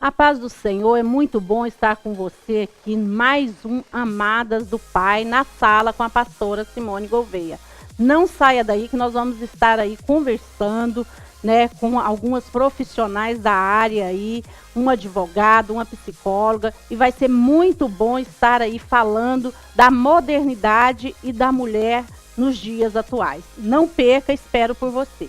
A paz do Senhor, é muito bom estar com você aqui em mais um Amadas do Pai na sala com a pastora Simone Gouveia. Não saia daí que nós vamos estar aí conversando, né, com algumas profissionais da área aí, uma advogada, uma psicóloga, e vai ser muito bom estar aí falando da modernidade e da mulher nos dias atuais. Não perca, espero por você.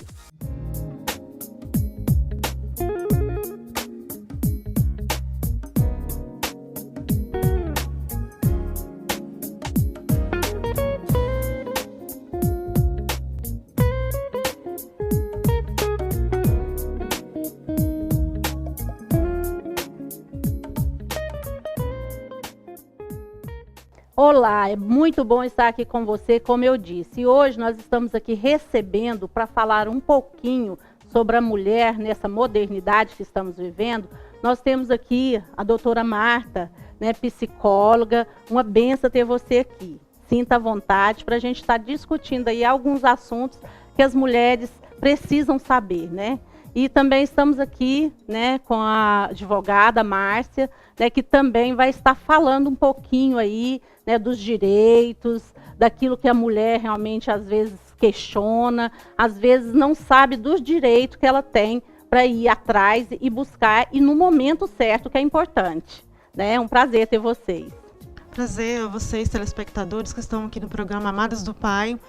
Olá, é muito bom estar aqui com você, como eu disse. E hoje nós estamos aqui recebendo para falar um pouquinho sobre a mulher nessa modernidade que estamos vivendo. Nós temos aqui a doutora Marta, né, psicóloga. Uma benção ter você aqui. Sinta à vontade para a gente estar discutindo aí alguns assuntos que as mulheres precisam saber, né? E também estamos aqui, né, com a advogada Márcia, né, que também vai estar falando um pouquinho aí, né, dos direitos, daquilo que a mulher realmente às vezes questiona, às vezes não sabe dos direitos que ela tem para ir atrás e buscar, e no momento certo, que é importante. Né? É um prazer ter vocês. Prazer a vocês, telespectadores, que estão aqui no programa Amadas do Pai.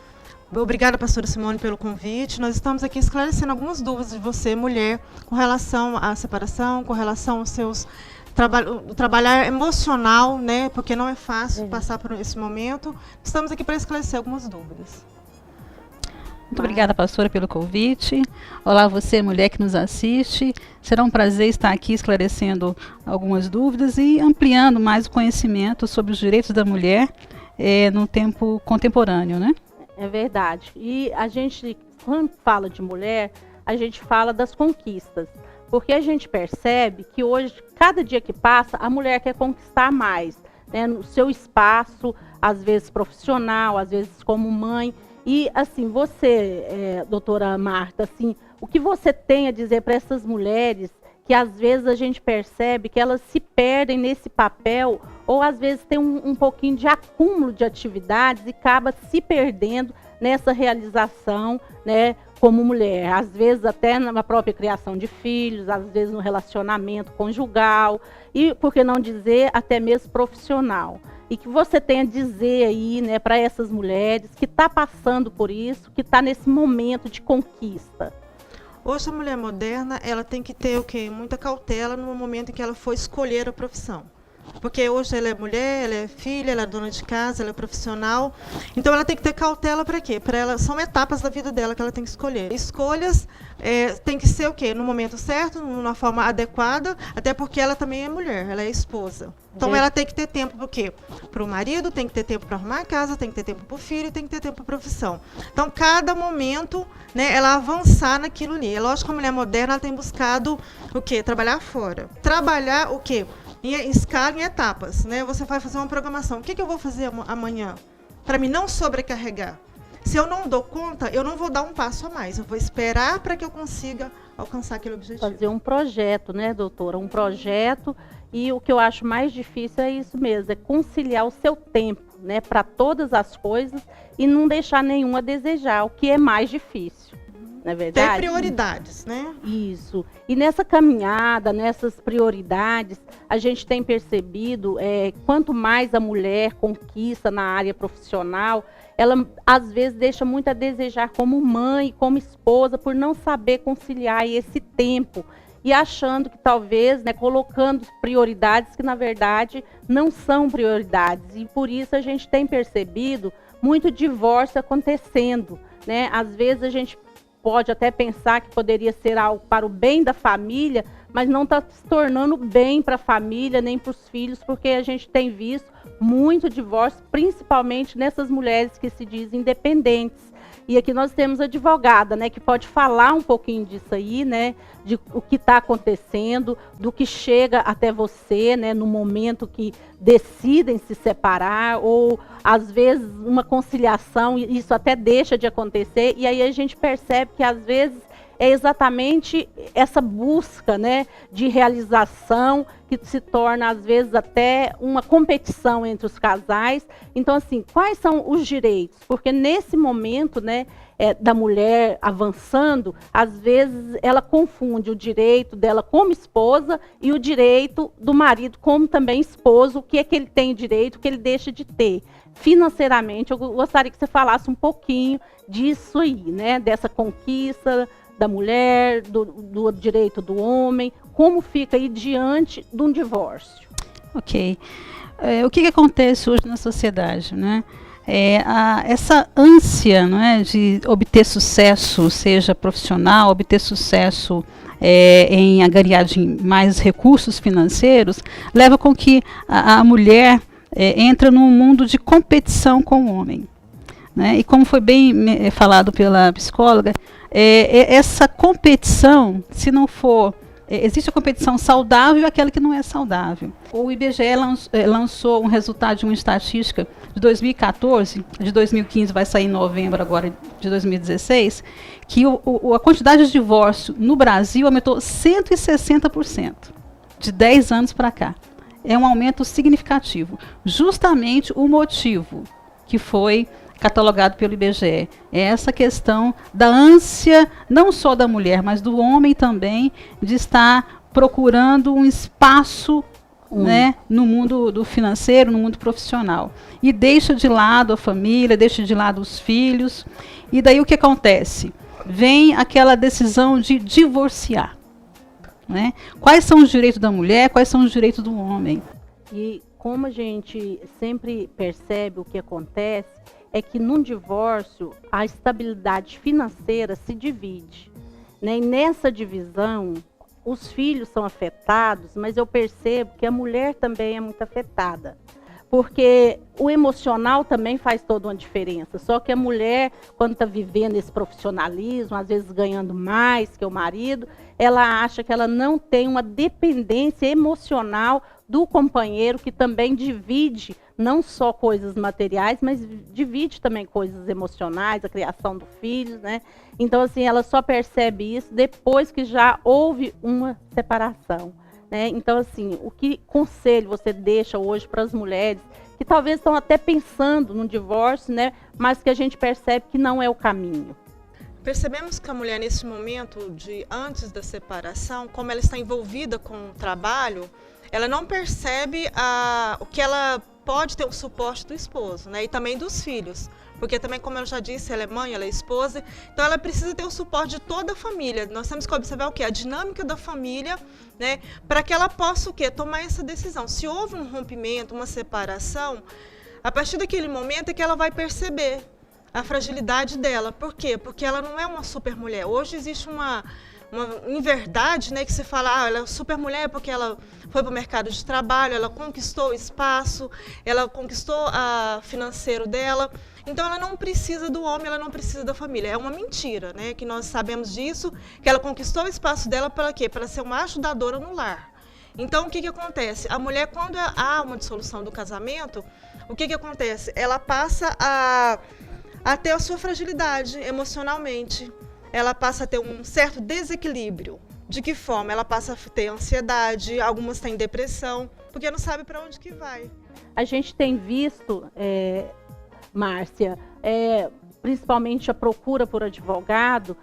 Obrigada, pastora Simone, pelo convite. Nós estamos aqui esclarecendo algumas dúvidas de você, mulher, com relação à separação, com relação aos seus trabalhar emocional, né? Porque não é fácil passar por esse momento. Estamos aqui para esclarecer algumas dúvidas. Muito obrigada, pastora, pelo convite. Olá, você, mulher que nos assiste. Será um prazer estar aqui esclarecendo algumas dúvidas e ampliando mais o conhecimento sobre os direitos da mulher no tempo contemporâneo, né? É verdade. E a gente, quando fala de mulher, a gente fala das conquistas. Porque a gente percebe que hoje, cada dia que passa, a mulher quer conquistar mais, né, no seu espaço, às vezes profissional, às vezes como mãe. E assim, você, doutora Marta, assim, o que você tem a dizer para essas mulheres que às vezes a gente percebe que elas se perdem nesse papel, ou às vezes tem um pouquinho de acúmulo de atividades e acaba se perdendo nessa realização, né, como mulher, às vezes até na própria criação de filhos, às vezes no relacionamento conjugal e, por que não dizer, até mesmo profissional. E que você tem a dizer aí, né, para essas mulheres que estão passando por isso, que está nesse momento de conquista. Hoje a mulher moderna, ela tem que ter o quê? Muita cautela no momento em que ela for escolher a profissão. Porque hoje ela é mulher, ela é filha, ela é dona de casa, ela é profissional. Então ela tem que ter cautela para quê? Para ela, são etapas da vida dela que ela tem que escolher. Escolhas tem que ser o quê? No momento certo, numa forma adequada, até porque ela também é mulher, ela é esposa. Então ela tem que ter tempo para o quê? Para o marido, tem que ter tempo para arrumar a casa, tem que ter tempo para o filho, tem que ter tempo para a profissão. Então cada momento, né, ela avançar naquilo ali. É lógico que a mulher moderna ela tem buscado o quê? Trabalhar fora. Trabalhar o quê? Em escala, em etapas, né? Você vai fazer uma programação. O que eu vou fazer amanhã? Para me não sobrecarregar. Se eu não dou conta, eu não vou dar um passo a mais. Eu vou esperar para que eu consiga alcançar aquele objetivo. Fazer um projeto, né, doutora? Um projeto. E o que eu acho mais difícil é isso mesmo, é conciliar o seu tempo, né, para todas as coisas e não deixar nenhuma a desejar, o que é mais difícil. Não é verdade? Ter prioridades, né? Isso. E nessa caminhada, nessas prioridades, a gente tem percebido, quanto mais a mulher conquista na área profissional, ela às vezes deixa muito a desejar como mãe, como esposa, por não saber conciliar esse tempo. E achando que talvez, né, colocando prioridades que na verdade não são prioridades. E por isso a gente tem percebido muito divórcio acontecendo, né? Às vezes a gente pode até pensar que poderia ser algo para o bem da família, mas não está se tornando bem para a família, nem para os filhos, porque a gente tem visto muito divórcio, principalmente nessas mulheres que se dizem independentes. E aqui nós temos a advogada, né, que pode falar um pouquinho disso aí, né, de o que está acontecendo, do que chega até você, né, no momento que decidem se separar, ou às vezes uma conciliação, isso até deixa de acontecer, e aí a gente percebe que às vezes é exatamente essa busca, né, de realização, que se torna, às vezes, até uma competição entre os casais. Então, assim, quais são os direitos? Porque nesse momento, né, da mulher avançando, às vezes ela confunde o direito dela como esposa e o direito do marido como também esposo, o que é que ele tem direito, o que ele deixa de ter. Financeiramente, eu gostaria que você falasse um pouquinho disso aí, né, dessa conquista da mulher, do direito do homem, como fica aí diante de um divórcio. Ok. O que acontece hoje na sociedade, né? Essa ânsia, não é, de obter sucesso, seja profissional, obter sucesso em angariar mais recursos financeiros, leva com que a mulher entra num mundo de competição com o homem. Né? E como foi bem falado pela psicóloga, essa competição, se não for... existe a competição saudável e aquela que não é saudável. O IBGE lançou um resultado de uma estatística de 2014, de 2015 vai sair em novembro agora de 2016, que a quantidade de divórcio no Brasil aumentou 160%, de 10 anos para cá. É um aumento significativo. Justamente o motivo que foi catalogado pelo IBGE. É essa questão da ânsia, não só da mulher, mas do homem também, de estar procurando um espaço né, no mundo do financeiro, no mundo profissional. E deixa de lado a família, deixa de lado os filhos. E daí o que acontece? Vem aquela decisão de divorciar. Né? Quais são os direitos da mulher, quais são os direitos do homem? E como a gente sempre percebe o que acontece, é que num divórcio a estabilidade financeira se divide, né? E nessa divisão os filhos são afetados, mas eu percebo que a mulher também é muito afetada, porque o emocional também faz toda uma diferença. Só que a mulher, quando está vivendo esse profissionalismo, às vezes ganhando mais que o marido, ela acha que ela não tem uma dependência emocional do companheiro, que também divide não só coisas materiais, mas divide também coisas emocionais, a criação do filho, né? Então, assim, ela só percebe isso depois que já houve uma separação, né? Então, assim, o que conselho você deixa hoje para as mulheres que talvez estão até pensando no divórcio, né? Mas que a gente percebe que não é o caminho? Percebemos que a mulher, nesse momento antes da separação, como ela está envolvida com o trabalho, ela não percebe o que ela pode ter o suporte do esposo, né? E também dos filhos. Porque também, como eu já disse, ela é mãe, ela é esposa, então ela precisa ter o suporte de toda a família. Nós temos que observar o quê? A dinâmica da família, né? Para que ela possa o quê? Tomar essa decisão. Se houve um rompimento, uma separação, a partir daquele momento é que ela vai perceber a fragilidade dela. Por quê? Porque ela não é uma super mulher. Hoje existe uma inverdade, né, que se fala, ela é super mulher porque ela foi para o mercado de trabalho, ela conquistou o espaço, ela conquistou o financeiro dela, então ela não precisa do homem, ela não precisa da família. É uma mentira, né, que nós sabemos disso, que ela conquistou o espaço dela para quê? Para ser uma ajudadora no lar. Então, o que acontece? A mulher, quando há uma dissolução do casamento, o que acontece? Ela passa a ter a sua fragilidade emocionalmente. Ela passa a ter um certo desequilíbrio. De que forma? Ela passa a ter ansiedade, algumas têm depressão, porque não sabe para onde que vai. A gente tem visto, Márcia, principalmente a procura por advogado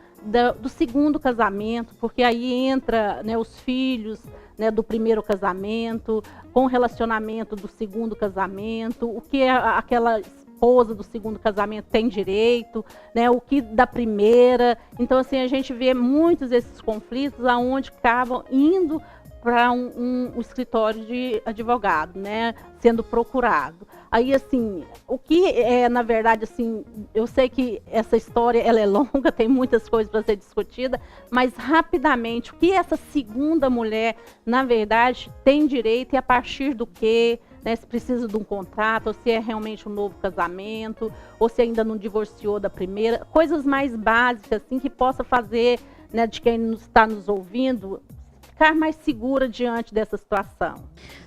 do segundo casamento, porque aí entra, né, os filhos, né, do primeiro casamento, com o relacionamento do segundo casamento, o que aquela esposa do segundo casamento tem direito, né, o que da primeira. Então, assim, a gente vê muitos desses conflitos aonde acabam indo para um escritório de advogado, né, sendo procurado. Aí, assim, o que na verdade, assim, eu sei que essa história ela é longa, tem muitas coisas para ser discutida, mas rapidamente, o que essa segunda mulher, na verdade, tem direito e a partir do quê? Né, se precisa de um contrato, ou se é realmente um novo casamento, ou se ainda não divorciou da primeira, coisas mais básicas, assim, que possa fazer, né, de quem está nos ouvindo, ficar mais segura diante dessa situação.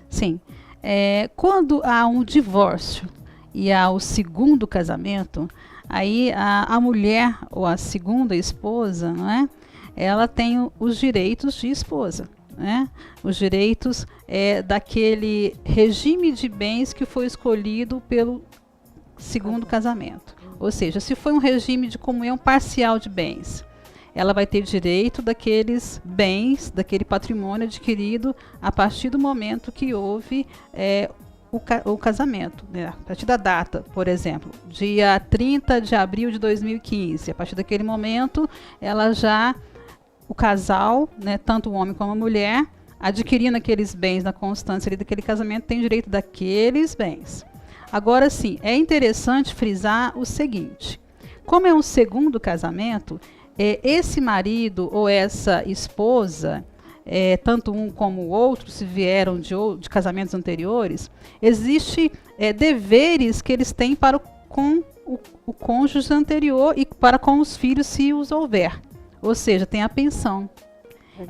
Sim. Quando há um divórcio e há o segundo casamento, aí a mulher ou a segunda esposa, não é? ela tem os direitos de esposa, né? Os direitos daquele regime de bens que foi escolhido pelo segundo casamento. Ou seja, se foi um regime de comunhão parcial de bens, ela vai ter direito daqueles bens, daquele patrimônio adquirido a partir do momento que houve o casamento, né? A partir da data, por exemplo, dia 30 de abril de 2015. A partir daquele momento, o casal, né, tanto o homem como a mulher, adquirindo aqueles bens na constância ali daquele casamento, tem direito daqueles bens. Agora sim, é interessante frisar o seguinte: como é um segundo casamento, esse marido ou essa esposa, tanto um como o outro, se vieram de casamentos anteriores, existem deveres que eles têm para com o cônjuge anterior e para com os filhos, se os houver. Ou seja, tem a pensão.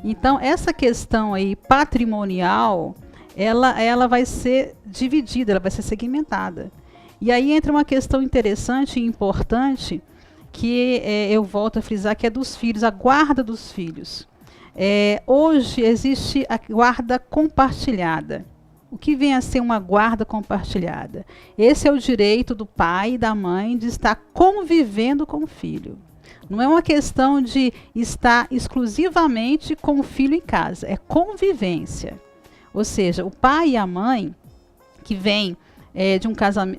Então, essa questão aí patrimonial, ela vai ser dividida, ela vai ser segmentada. E aí entra uma questão interessante e importante, que eu volto a frisar, que é dos filhos, a guarda dos filhos. Hoje existe a guarda compartilhada. O que vem a ser uma guarda compartilhada? Esse é o direito do pai e da mãe de estar convivendo com o filho. Não é uma questão de estar exclusivamente com o filho em casa, é convivência. Ou seja, o pai e a mãe que vem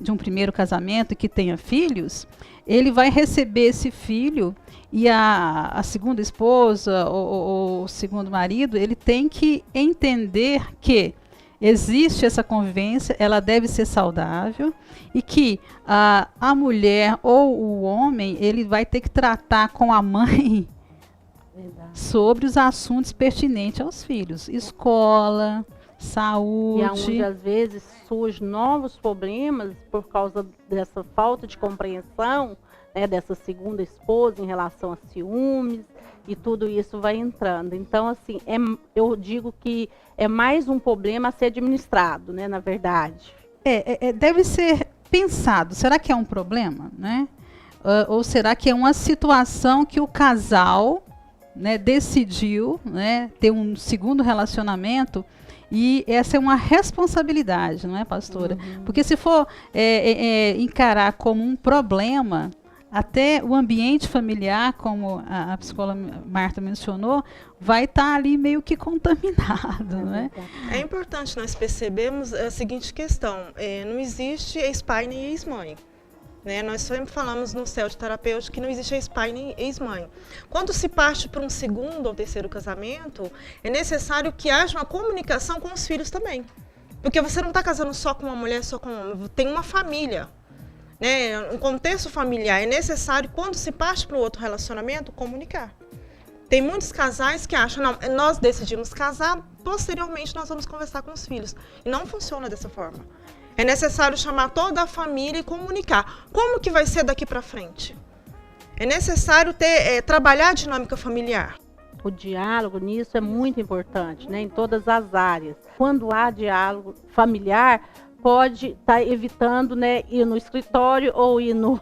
de um primeiro casamento e que tenha filhos, ele vai receber esse filho, e a segunda esposa ou o segundo marido, ele tem que entender que existe essa convivência, ela deve ser saudável, e que a mulher ou o homem, ele vai ter que tratar com a mãe sobre os assuntos pertinentes aos filhos, escola, saúde. E onde às vezes surgem novos problemas por causa dessa falta de compreensão, né, dessa segunda esposa em relação a ciúmes, e tudo isso vai entrando. Então, assim, eu digo que é mais um problema a ser administrado, né, na verdade. Deve ser pensado, será que é um problema, né? Ou será que é uma situação que o casal, né, decidiu, né, ter um segundo relacionamento, e essa é uma responsabilidade, não é, pastora? Uhum. Porque se for encarar como um problema, até o ambiente familiar, como a psicóloga Marta mencionou, vai estar ali meio que contaminado, né? É importante nós percebermos a seguinte questão: não existe ex-pai nem ex-mãe. Né? Nós sempre falamos no CEL de terapêutica que não existe ex-pai nem ex-mãe. Quando se parte para um segundo ou terceiro casamento, é necessário que haja uma comunicação com os filhos também. Porque você não está casando só com uma mulher, só com um homem, tem uma família. Né? Um contexto familiar, é necessário, quando se parte para o outro relacionamento, comunicar. Tem muitos casais que acham, não, nós decidimos casar, posteriormente nós vamos conversar com os filhos. E não funciona dessa forma. É necessário chamar toda a família e comunicar. Como que vai ser daqui para frente? É necessário trabalhar a dinâmica familiar. O diálogo nisso é muito importante, né, em todas as áreas. Quando há diálogo familiar, pode estar evitando, né, ir no escritório ou ir no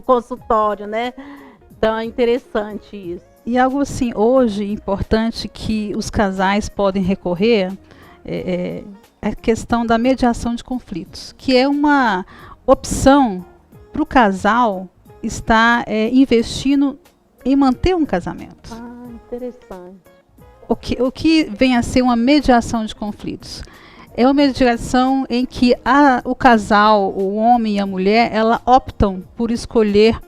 consultório, né? Então é interessante isso. E algo assim, hoje, importante que os casais podem recorrer a questão da mediação de conflitos, que é uma opção para o casal estar investindo em manter um casamento. Ah, interessante. O que vem a ser uma mediação de conflitos? É uma mediação em que o casal, o homem e a mulher, ela optam por escolher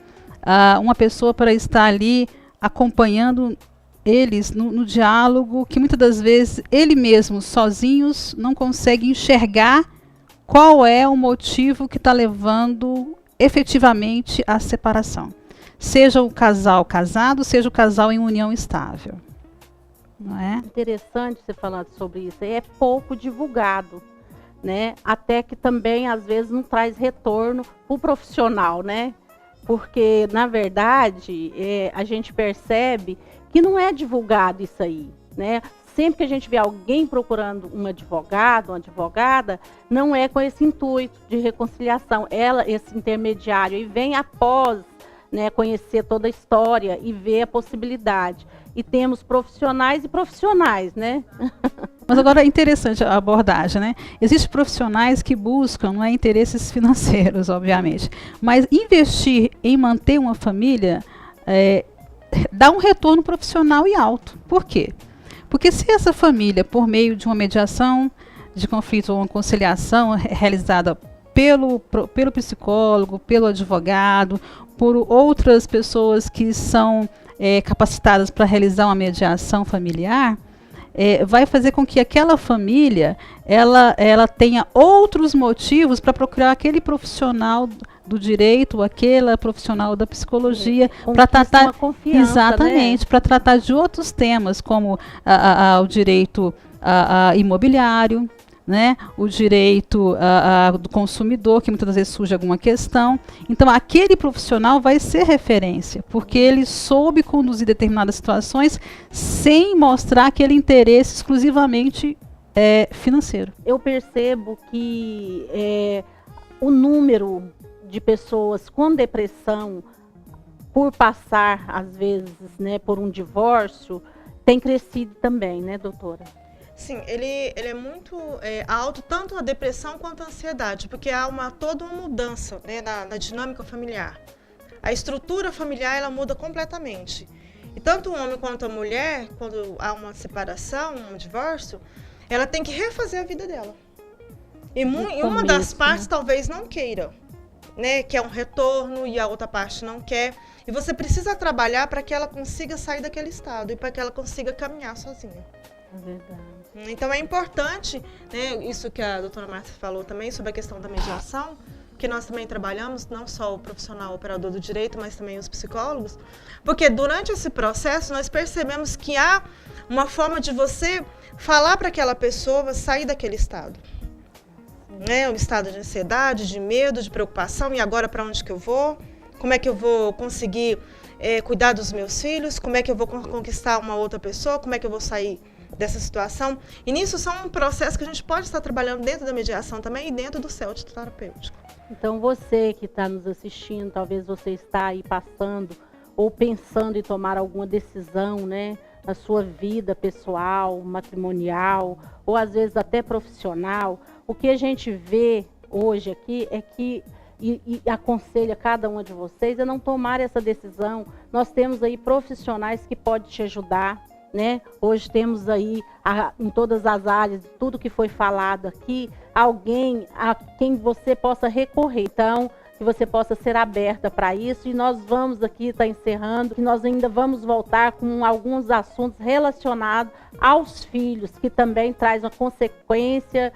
uma pessoa para estar ali acompanhando eles no diálogo, que muitas das vezes ele mesmo, sozinhos, não consegue enxergar qual é o motivo que está levando efetivamente à separação. Seja o casal casado, seja o casal em união estável. Não é? Interessante você falar sobre isso. É pouco divulgado, né? Até que também, às vezes, não traz retorno para o profissional, né? Porque, na verdade, a gente percebe que não é divulgado isso aí, né? Sempre que a gente vê alguém procurando um advogado, uma advogada, não é com esse intuito de reconciliação. Esse intermediário, e vem após, né, conhecer toda a história e ver a possibilidade. E temos profissionais e profissionais, né? Mas agora é interessante a abordagem, né? Existem profissionais que buscam, não é, interesses financeiros, obviamente, mas investir em manter uma família dá um retorno profissional e alto. Por quê? Porque se essa família, por meio de uma mediação de conflito ou uma conciliação realizada pelo psicólogo, pelo advogado, por outras pessoas que são capacitadas para realizar uma mediação familiar, vai fazer com que aquela família ela tenha outros motivos para procurar aquele profissional do direito, aquela profissional da psicologia, para tratar exatamente, né? Para tratar de outros temas como o direito imobiliário, né, o direito do consumidor, que muitas vezes surge alguma questão. Então, aquele profissional vai ser referência, porque ele soube conduzir determinadas situações sem mostrar aquele interesse exclusivamente financeiro. Eu percebo que o número de pessoas com depressão, por passar, às vezes, né, por um divórcio, tem crescido também, né, doutora? Sim, ele é muito alto, tanto a depressão quanto a ansiedade, porque há toda uma mudança, né, na dinâmica familiar. A estrutura familiar ela muda completamente. E tanto o homem quanto a mulher, quando há uma separação, um divórcio, ela tem que refazer a vida dela. E uma das partes talvez não queira, né, que é um retorno, e a outra parte não quer. E você precisa trabalhar para que ela consiga sair daquele estado e para que ela consiga caminhar sozinha. É verdade. Então é importante, né, isso que a doutora Marta falou também sobre a questão da mediação, que nós também trabalhamos, não só o profissional operador do direito, mas também os psicólogos, porque durante esse processo nós percebemos que há uma forma de você falar para aquela pessoa sair daquele estado. Né, um estado de ansiedade, de medo, de preocupação, e agora para onde que eu vou? Como é que eu vou conseguir cuidar dos meus filhos? Como é que eu vou conquistar uma outra pessoa? Como é que eu vou sair dessa situação? E nisso são um processo que a gente pode estar trabalhando dentro da mediação também e dentro do CELT terapêutico. Então você que está nos assistindo, talvez você está aí passando ou pensando em tomar alguma decisão, né, na sua vida pessoal, matrimonial, ou às vezes até profissional, o que a gente vê hoje aqui é que e aconselha cada uma de vocês a não tomar essa decisão. Nós temos aí profissionais que podem te ajudar, né? Hoje temos aí, em todas as áreas, tudo que foi falado aqui, alguém a quem você possa recorrer. Então, que você possa ser aberta para isso. E nós vamos aqui estar encerrando, e nós ainda vamos voltar com alguns assuntos relacionados aos filhos, que também traz uma consequência,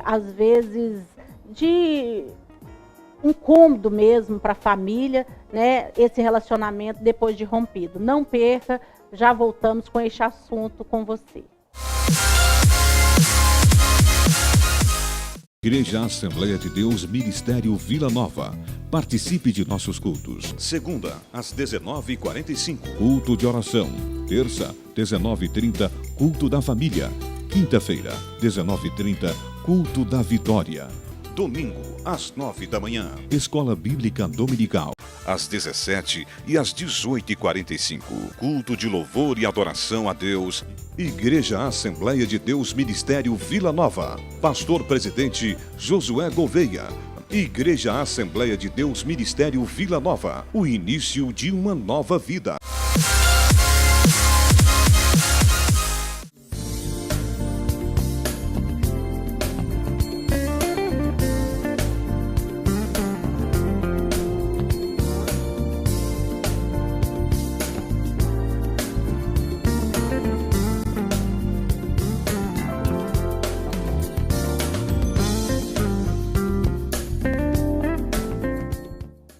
às vezes, de incômodo mesmo para a família, né? Esse relacionamento depois de rompido. Não perca, já voltamos com este assunto com você. Igreja Assembleia de Deus, Ministério Vila Nova. Participe de nossos cultos. Segunda, às 19h45. Culto de oração. Terça, 19h30, culto da família. Quinta-feira, 19h30, culto da vitória. Domingo, às 9 da manhã. Escola Bíblica Dominical. Às 17h e às 18h45. Culto de louvor e adoração a Deus. Igreja Assembleia de Deus, Ministério Vila Nova. Pastor Presidente Josué Gouveia. Igreja Assembleia de Deus, Ministério Vila Nova. O início de uma nova vida.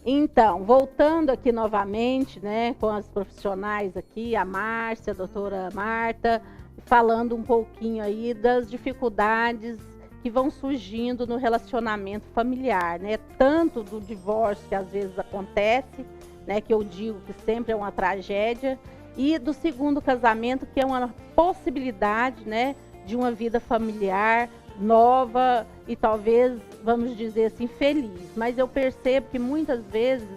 Então, voltando aqui novamente, né, com as profissionais aqui, a Márcia, a doutora Marta, falando um pouquinho aí das dificuldades que vão surgindo no relacionamento familiar, né, tanto do divórcio que às vezes acontece, né, que eu digo que sempre é uma tragédia, e do segundo casamento, que é uma possibilidade, né, de uma vida familiar nova e talvez, vamos dizer assim, feliz. Mas eu percebo que muitas vezes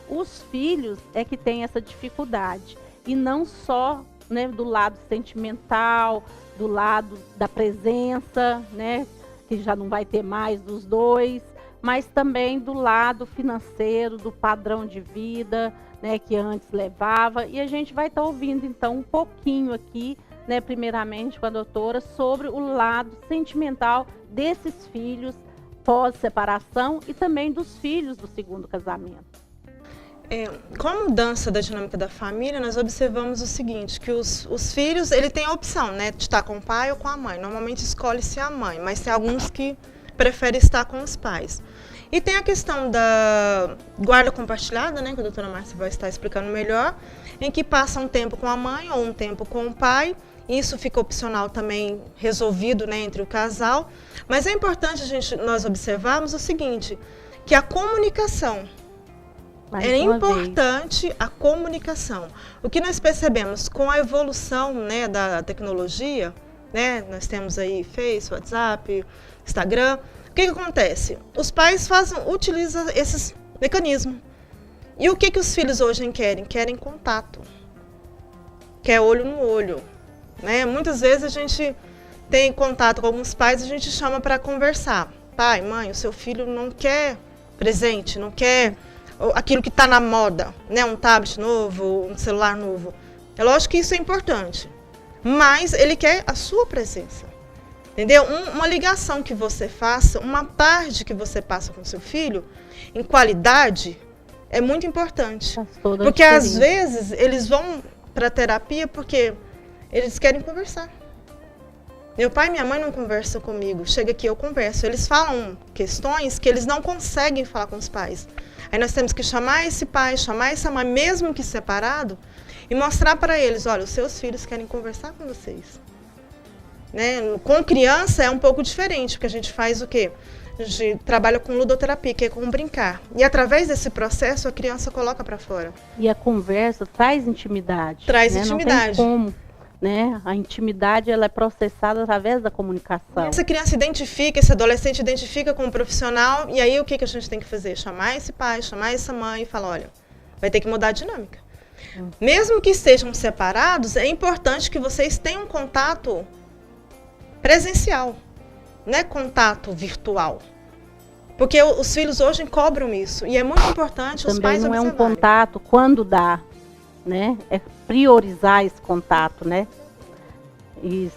os filhos é que têm essa dificuldade. E não só, né, do lado sentimental, do lado da presença, né, que já não vai ter mais dos dois, mas também do lado financeiro, do padrão de vida, né, que antes levava. E a gente vai estar ouvindo, então, um pouquinho aqui, né, primeiramente com a doutora, sobre o lado sentimental desses filhos pós-separação e também dos filhos do segundo casamento. Com a mudança da dinâmica da família, nós observamos o seguinte, que os filhos, ele tem a opção, né, de estar com o pai ou com a mãe. Normalmente escolhe-se a mãe, mas tem alguns que preferem estar com os pais. E tem a questão da guarda compartilhada, né, que a doutora Márcia vai estar explicando melhor, em que passa um tempo com a mãe ou um tempo com o pai. Isso fica opcional também, resolvido, né, entre o casal. Mas é importante nós observarmos o seguinte, que a comunicação, é importante a comunicação. O que nós percebemos com a evolução, né, da tecnologia, né, nós temos aí Face, WhatsApp, Instagram, o que acontece? Os pais utilizam esses mecanismos. E o que os filhos hoje querem? Querem contato. Quer olho no olho. Né? Muitas vezes a gente tem contato com alguns pais, a gente chama para conversar. Pai, mãe, o seu filho não quer presente, não quer aquilo que está na moda, né? Um tablet novo, um celular novo. É lógico que isso é importante, mas ele quer a sua presença. Entendeu? Uma ligação que você faça, uma tarde que você passa com seu filho, em qualidade, é muito importante. Porque às vezes eles vão para a terapia porque eles querem conversar. Meu pai e minha mãe não conversam comigo. Chega aqui, eu converso. Eles falam questões que eles não conseguem falar com os pais. Aí nós temos que chamar esse pai, chamar essa mãe, mesmo que separado, e mostrar para eles, olha, os seus filhos querem conversar com vocês. Né? Com criança é um pouco diferente, porque a gente faz o quê? A gente trabalha com ludoterapia, que é com brincar. E através desse processo, a criança coloca para fora. E a conversa traz intimidade. Traz, né? intimidade. Não tem como. Né? A intimidade ela é processada através da comunicação. Essa criança identifica, esse adolescente identifica com o profissional, e aí o que a gente tem que fazer? Chamar esse pai, chamar essa mãe e falar, olha, vai ter que mudar a dinâmica. Mesmo que estejam separados, é importante que vocês tenham contato presencial, não é contato virtual. Porque os filhos hoje cobram isso, e é muito importante os pais observarem. Também não é um contato quando dá. Né? É priorizar esse contato, né? Isso.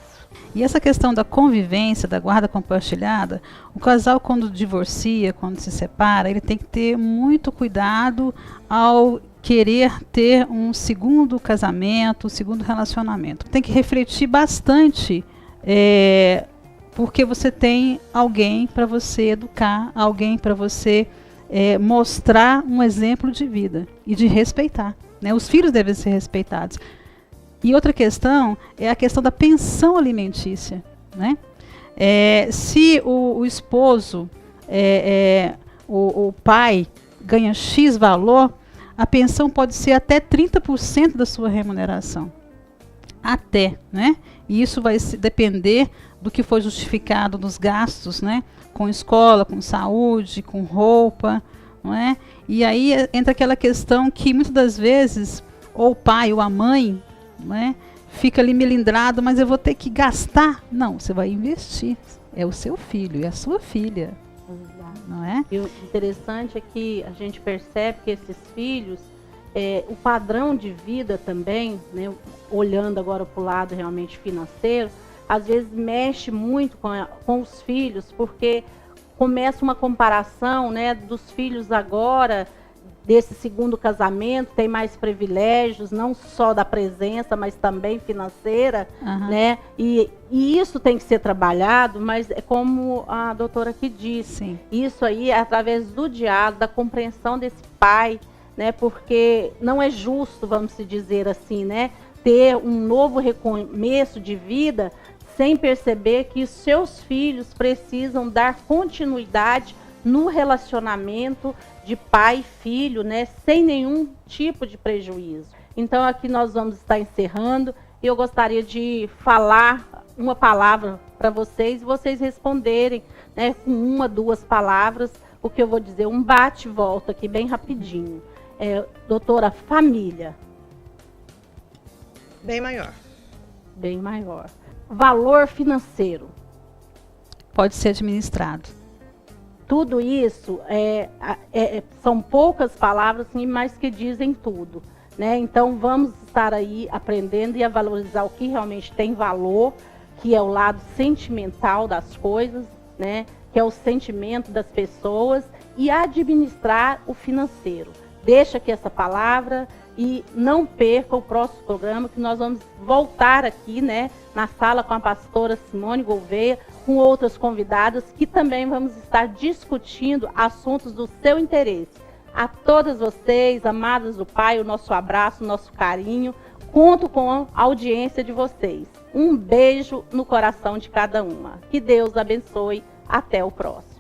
E essa questão da convivência, da guarda compartilhada, o casal quando divorcia, quando se separa, ele tem que ter muito cuidado ao querer ter um segundo casamento, um segundo relacionamento. Tem que refletir bastante, porque você tem alguém para você educar, alguém para você mostrar um exemplo de vida e de respeitar. Né? Os filhos devem ser respeitados. E outra questão é a questão da pensão alimentícia. Né? Se o esposo, o pai, ganha X valor, a pensão pode ser até 30% da sua remuneração. Até. Né? E isso vai depender do que foi justificado nos gastos, né? Com escola, com saúde, com roupa. Não é? E aí entra aquela questão que muitas das vezes ou o pai ou a mãe, não é? Fica ali melindrado, mas eu vou ter que gastar. Não, você vai investir. É o seu filho, é a sua filha. Não é? E o interessante é que a gente percebe que esses filhos, o padrão de vida também, né, olhando agora para o lado realmente financeiro, às vezes mexe muito com os filhos, porque começa uma comparação, né, dos filhos agora, desse segundo casamento, tem mais privilégios, não só da presença, mas também financeira, né? E isso tem que ser trabalhado, mas é como a doutora aqui disse, sim, isso aí é através do diálogo, da compreensão desse pai, né? Porque não é justo, vamos se dizer assim, né? Ter um novo recomeço de vida sem perceber que os seus filhos precisam dar continuidade no relacionamento de pai e filho, né, sem nenhum tipo de prejuízo. Então aqui nós vamos estar encerrando e eu gostaria de falar uma palavra para vocês e vocês responderem, né, com uma, duas palavras, o que eu vou dizer, um bate e volta aqui bem rapidinho. doutora, família. Bem maior. Bem maior. Valor financeiro. Pode ser administrado. Tudo isso são poucas palavras, sim, mas que dizem tudo, né? Então, vamos estar aí aprendendo e a valorizar o que realmente tem valor, que é o lado sentimental das coisas, né? Que é o sentimento das pessoas, e administrar o financeiro. Deixa aqui essa palavra e não perca o próximo programa, que nós vamos voltar aqui, né, na sala com a pastora Simone Gouveia, com outras convidadas, que também vamos estar discutindo assuntos do seu interesse. A todas vocês, amadas do Pai, o nosso abraço, o nosso carinho. Conto com a audiência de vocês. Um beijo no coração de cada uma. Que Deus abençoe. Até o próximo.